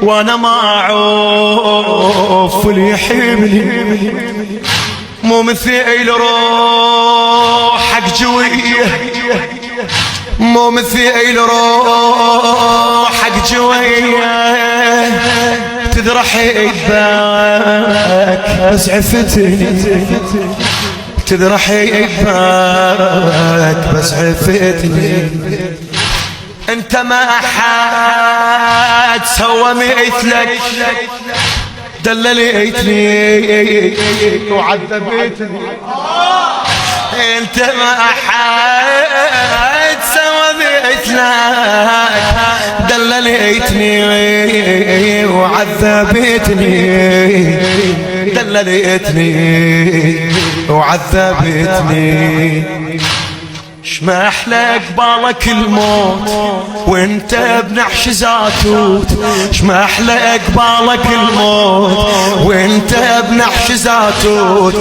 وانا ما اعوف اللي يحبني، مو مثيل روحك جويه، مو مثيل روحك جويه، تذرح يباك بس عفتني، تذرح يباك بس عفتني. انت ما احد سوى مثلك، دللتني وعذبتني. انت ما احد سوى مثلك، دللتني وعذبتني، دللتني وعذبتني. شما احلى قبالك الموت وانت بنحش زاتوت، شما احلى قبالك الموت وانت بنحش زاتوت.